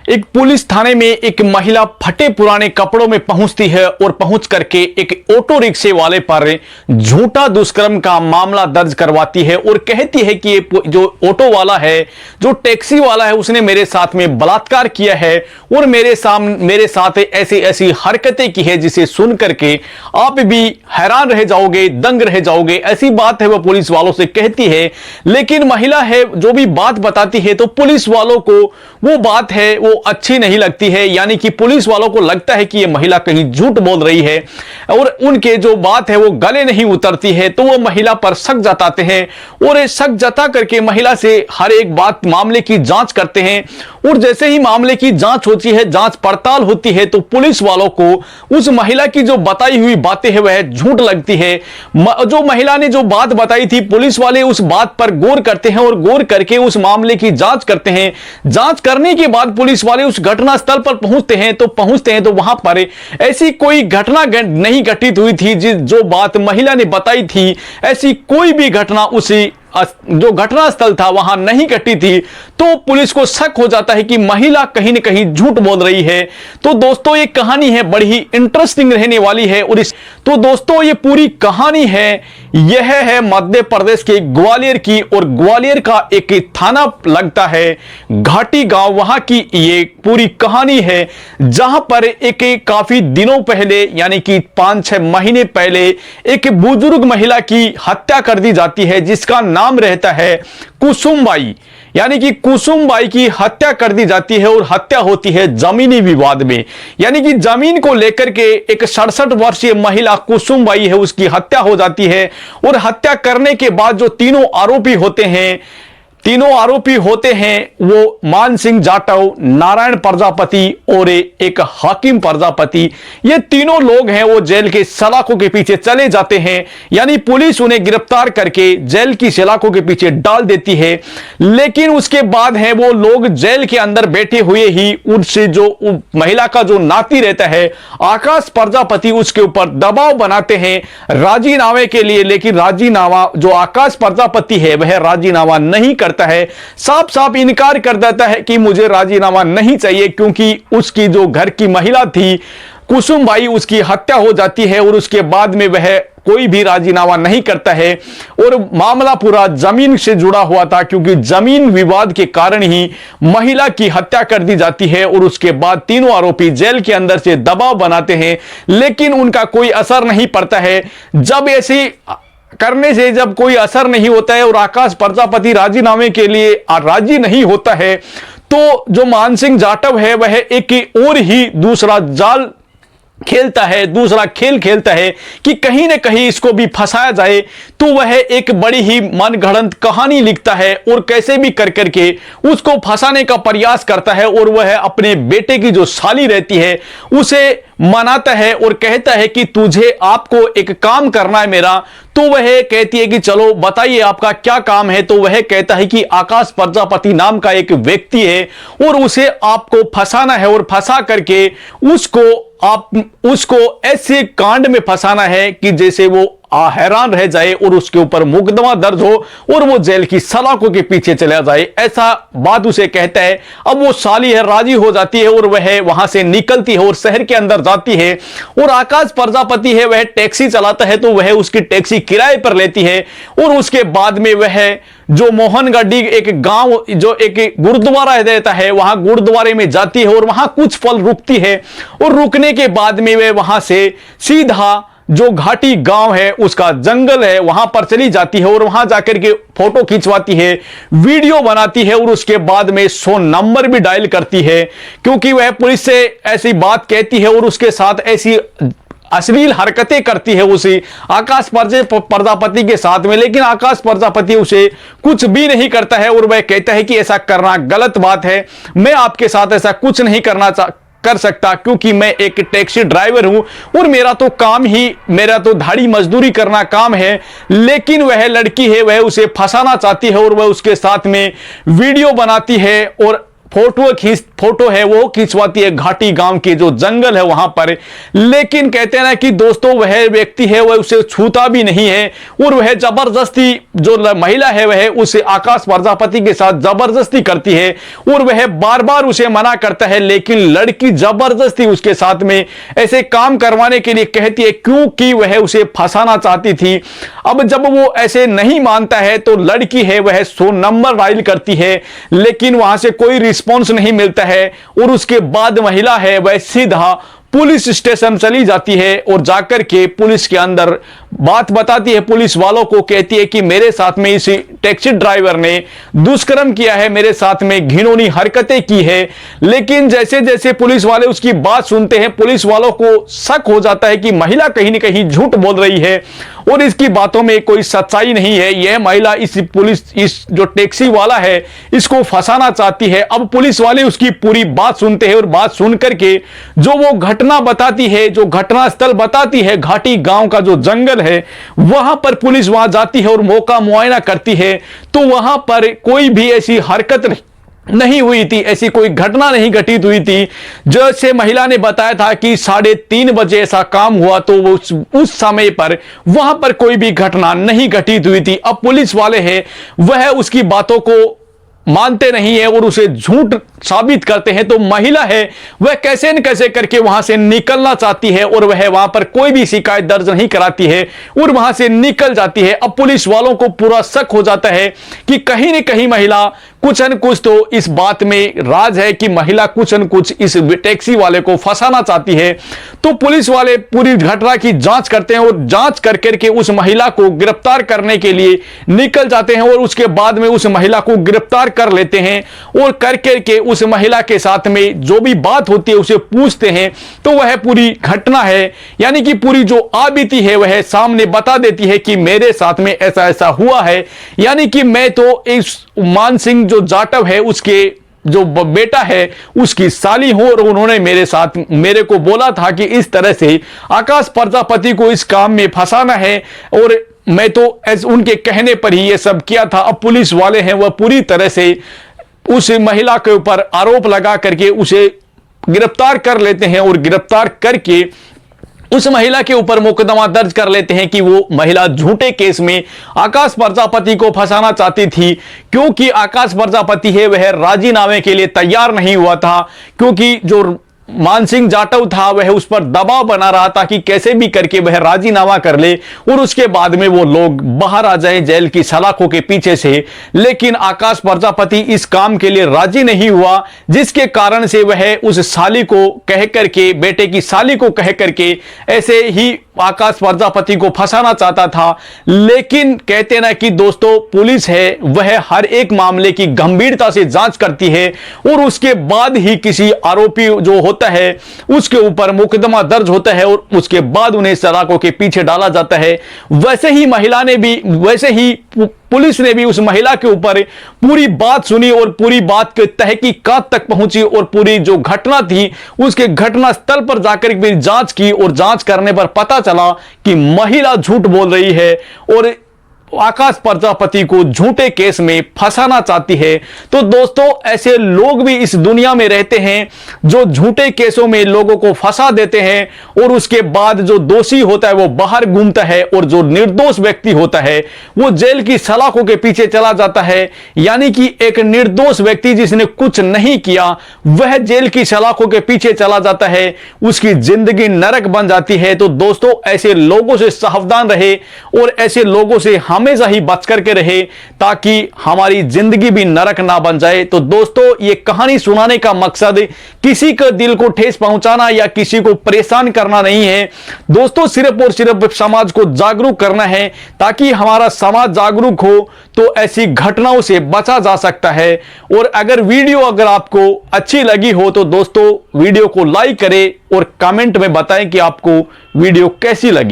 एक पुलिस थाने में एक महिला फटे पुराने कपड़ों में पहुंचती है और पहुंच करके एक ऑटो रिक्शे वाले पर झूठा दुष्कर्म का मामला दर्ज करवाती है और कहती है कि ये जो ऑटो वाला है, जो टैक्सी वाला है, उसने मेरे साथ में बलात्कार किया है और मेरे साथ ऐसी ऐसी हरकतें की है जिसे सुन करके आप भी हैरान रह जाओगे, दंग रह जाओगे। ऐसी बात है वह पुलिस वालों से कहती है, लेकिन महिला है जो भी बात बताती है तो पुलिस वालों को वो बात है वो अच्छी नहीं लगती है। यानी कि पुलिस वालों को लगता है कि ये महिला कहीं झूठ बोल रही है और उनके जो बात है वो गले नहीं उतरती है, तो वो महिला पर शक जताते हैं और शक जता करके महिला से हर एक बात मामले की जांच करते हैं। और जैसे ही मामले की जांच होती है, जांच पड़ताल होती है, तो पुलिस वालों को उस महिला की जो बताई हुई बातें हैं वह झूठ लगती है। जो महिला ने जो बात बताई थी, पुलिस वाले उस बात पर गौर करते हैं और गौर करके उस मामले की जांच करते हैं। जांच करने के बाद पुलिस वाले उस घटना स्थल पर पहुंचते हैं तो वहां पर ऐसी कोई घटना नहीं घटित हुई थी जो बात महिला ने बताई थी, ऐसी कोई भी घटना उसी जो घटना स्थल था वहां नहीं घटी थी। तो पुलिस को शक हो जाता है कि महिला कहीं न कहीं झूठ बोल रही है। तो दोस्तों ये कहानी है बड़ी ही इंटरेस्टिंग रहने वाली है। और तो दोस्तों ये पूरी कहानी है, यह है मध्य प्रदेश के ग्वालियर की, और ग्वालियर का एक थाना लगता है घाटी गांव, वहां की ये पूरी कहानी है, जहां पर एक काफी दिनों पहले यानी कि 5-6 महीने पहले एक बुजुर्ग महिला की हत्या कर दी जाती है, जिसका नाम रहता है कुसुमबाई। यानी कि कुसुमबाई की हत्या कर दी जाती है और हत्या होती है जमीनी विवाद में। यानी कि जमीन को लेकर के एक 67 वर्षीय महिला कुसुमबाई है, उसकी हत्या हो जाती है। और हत्या करने के बाद जो तीनों आरोपी होते हैं वो मान सिंह जाटव, नारायण प्रजापति और एक हाकिम प्रजापति, ये तीनों लोग हैं वो जेल के सलाखों के पीछे चले जाते हैं। यानी पुलिस उन्हें गिरफ्तार करके जेल की सलाखों के पीछे डाल देती है। लेकिन उसके बाद है वो लोग जेल के अंदर बैठे हुए ही उनसे जो महिला का जो नाती रहता है आकाश प्रजापति, उसके ऊपर दबाव बनाते हैं राजीनामे के लिए। लेकिन राजीनामा जो आकाश प्रजापति है वह राजीनामा नहीं करता है, साफ साफ इनकार कर देता है कि मुझे राजीनामा नहीं चाहिए, क्योंकि उसकी जो घर की महिला थी कुसुमबाई, उसकी हत्या हो जाती है और उसके बाद में वह कोई भी राजीनामा नहीं करता है। और मामला पूरा जमीन से जुड़ा हुआ था, क्योंकि जमीन विवाद के कारण ही महिला की हत्या कर दी जाती है। और उसके बाद तीनों आरोपी जेल के अंदर से दबाव बनाते हैं, लेकिन उनका कोई असर नहीं पड़ता है। जब ऐसी करने से जब कोई असर नहीं होता है और आकाश प्रजापति राजीनामे के लिए राजी नहीं होता है, तो जो मान सिंह जाटव है वह एक और ही दूसरा जाल खेलता है, दूसरा खेल खेलता है कि कहीं ना कहीं इसको भी फंसाया जाए। तो वह एक बड़ी ही मनगढ़ंत कहानी लिखता है और कैसे भी कर करके उसको फंसाने का प्रयास करता है। और वह अपने बेटे की जो साली रहती है उसे मनाता है और कहता है कि तुझे आपको एक काम करना है मेरा। तो वह कहती है कि चलो बताइए आपका क्या काम है। तो वह कहता है कि आकाश प्रजापति नाम का एक व्यक्ति है और उसे आपको फंसाना है और फंसा करके उसको ऐसे कांड में फंसाना है कि जैसे वो हैरान रह जाए और उसके ऊपर मुकदमा दर्ज हो और वो जेल की सलाखों के पीछे चला जाए, ऐसा बात उसे कहता है। अब वो साली है राजी हो जाती है और वह वहां से निकलती है और शहर के अंदर जाती है। और आकाश प्रजापति है वह टैक्सी चलाता है, तो वह उसकी टैक्सी किराए पर लेती है। और उसके बाद में वह जो मोहनगढ़ी एक गांव जो एक गुरुद्वारा रहता है, वहां गुरुद्वारे में जाती है और वहां कुछ पल रुकती है। और रुकने के बाद में वह वहां से सीधा जो घाटी गांव है, उसका जंगल है, वहां पर चली जाती है और वहां जाकर के फोटो खिंचवाती है, वीडियो बनाती है और उसके बाद में 100 नंबर भी डायल करती है, क्योंकि वह पुलिस से ऐसी बात कहती है और उसके साथ ऐसी अश्लील हरकतें करती है उसे आकाश प्रजापति के साथ में। लेकिन आकाश प्रजापति उसे कुछ भी नहीं करता है और वह कहता है कि ऐसा करना गलत बात है, मैं आपके साथ ऐसा कुछ नहीं कर सकता, क्योंकि मैं एक टैक्सी ड्राइवर हूं और मेरा तो धाड़ी मजदूरी करना काम है। लेकिन वह लड़की है वह उसे फंसाना चाहती है और वह उसके साथ में वीडियो बनाती है और फोटो है वो खिंचवाती है घाटी गांव के जो जंगल है वहां पर। लेकिन कहते हैं ना कि दोस्तों वह व्यक्ति है वह उसे छूता भी नहीं है और वह जबरदस्ती जो महिला है वह उसे आकाश प्रजापति के साथ जबरदस्ती करती है और वह बार बार उसे मना करता है, लेकिन लड़की जबरदस्ती उसके साथ में ऐसे काम करवाने के लिए कहती है क्योंकि वह उसे फंसाना चाहती थी। अब जब वो ऐसे नहीं मानता है तो लड़की है वह 100 नंबर डायल करती है, लेकिन वहां से कोई रिस्पॉन्स नहीं मिलता है और उसके बाद महिला है वह सीधा पुलिस स्टेशन चली जाती है और जाकर के पुलिस के अंदर बात बताती है। पुलिस वालों को कहती है कि मेरे साथ में इस टैक्सी ड्राइवर ने दुष्कर्म किया है, मेरे साथ में घिनौनी हरकतें की है। लेकिन जैसे जैसे पुलिस वाले उसकी बात सुनते हैं पुलिस वालों को शक हो जाता है कि महिला कहीं न कहीं झूठ बोल रही है और इसकी बातों में कोई सच्चाई नहीं है। यह महिला इस जो टैक्सी वाला है इसको फंसाना चाहती है। अब पुलिस वाले उसकी पूरी बात सुनते हैं और बात सुन करके जो वो घटना बताती है, जो घटना स्थल बताती है, घाटी गांव का जो जंगल है वहां पर पुलिस वहां जाती है और मौका मुआयना करती है तो वहां पर कोई भी ऐसी हरकत नहीं हुई थी, ऐसी कोई घटना नहीं घटित हुई थी। जैसे महिला ने बताया था कि 3:30 बजे ऐसा काम हुआ तो उस समय पर वहां पर कोई भी घटना नहीं घटित हुई थी। अब पुलिस वाले हैं वह उसकी बातों को मानते नहीं है और उसे झूठ साबित करते हैं। तो महिला है वह कैसे न कैसे करके वहां से निकलना चाहती है और वह वहां पर कोई भी शिकायत दर्ज नहीं कराती है और वहां से निकल जाती है। अब पुलिस वालों को पूरा शक हो जाता है कि कहीं न कहीं महिला कुछ न कुछ तो इस बात में राज है कि महिला कुछ न कुछ इस टैक्सी वाले को फंसाना चाहती है। तो पुलिस वाले पूरी घटना की जांच करते हैं और जांच कर करके उस महिला को गिरफ्तार करने के लिए निकल जाते हैं और उसके बाद में उस महिला को गिरफ्तार कर लेते हैं और कर करके उस महिला के साथ में जो भी बात होती है उसे पूछते हैं तो वह पूरी घटना है यानी कि पूरी जो आबीती है वह सामने बता देती है कि मेरे साथ में ऐसा ऐसा हुआ है। यानी कि मैं तो इस मान सिंह जो जाटव है उसके जो बेटा है उसकी साली हूं और उन्होंने मेरे को बोला था कि इस तरह से आकाश प्रजापति को इस काम में फंसाना है और मैं तो उनके कहने पर ही ये सब किया था। अब पुलिस वाले हैं वह पूरी तरह से उस महिला के ऊपर आरोप लगा करके उसे गिरफ्तार कर लेते हैं और गिरफ्तार करके उस महिला के ऊपर मुकदमा दर्ज कर लेते हैं कि वो महिला झूठे केस में आकाश प्रजापति को फंसाना चाहती थी, क्योंकि आकाश प्रजापति है वह राजीनामे के लिए तैयार नहीं हुआ था, क्योंकि जो मानसिंह जाटव था वह उस पर दबाव बना रहा था कि कैसे भी करके वह राजीनामा कर ले और उसके बाद में वो लोग बाहर आ जाएं जेल की सलाखों के पीछे से। लेकिन आकाश प्रजापति इस काम के लिए राजी नहीं हुआ, जिसके कारण से वह उस साली को कह करके, बेटे की साली को कह करके ऐसे ही आकाश प्रजापति को फंसाना चाहता था। लेकिन कहते ना कि दोस्तों पुलिस है वह हर एक मामले की गंभीरता से जांच करती है और उसके बाद ही किसी आरोपी जो होता है उसके ऊपर मुकदमा दर्ज होता है और उसके बाद उन्हें सलाखों के पीछे डाला जाता है। वैसे ही पुलिस ने भी उस महिला के ऊपर पूरी बात सुनी और पूरी बात के तहकीकात तक पहुंची और पूरी जो घटना थी उसके घटना स्थल पर जाकर भी जांच की और जांच करने पर पता चला कि महिला झूठ बोल रही है और आकाश प्रजापति को झूठे केस में फंसाना चाहती है। तो दोस्तों ऐसे लोग भी इस दुनिया में रहते हैं जो झूठे केसों में लोगों को फंसा देते हैं और उसके बाद जो दोषी होता है वो बाहर घूमता है और जो निर्दोष व्यक्ति होता है वो जेल की सलाखों के पीछे चला जाता है। यानी कि एक निर्दोष व्यक्ति जिसने कुछ नहीं किया वह जेल की सलाखों के पीछे चला जाता है, उसकी जिंदगी नरक बन जाती है। तो दोस्तों ऐसे लोगों से सावधान रहे और ऐसे लोगों से हमेशा ही बच करके रहे ताकि हमारी जिंदगी भी नरक ना बन जाए। तो दोस्तों ये कहानी सुनाने का मकसद किसी के दिल को ठेस पहुंचाना या किसी को परेशान करना नहीं है दोस्तों, सिर्फ और सिर्फ समाज को जागरूक करना है ताकि हमारा समाज जागरूक हो तो ऐसी घटनाओं से बचा जा सकता है। और अगर आपको अच्छी लगी हो तो दोस्तों वीडियो को लाइक करें और कमेंट में बताएं कि आपको वीडियो कैसी लगी।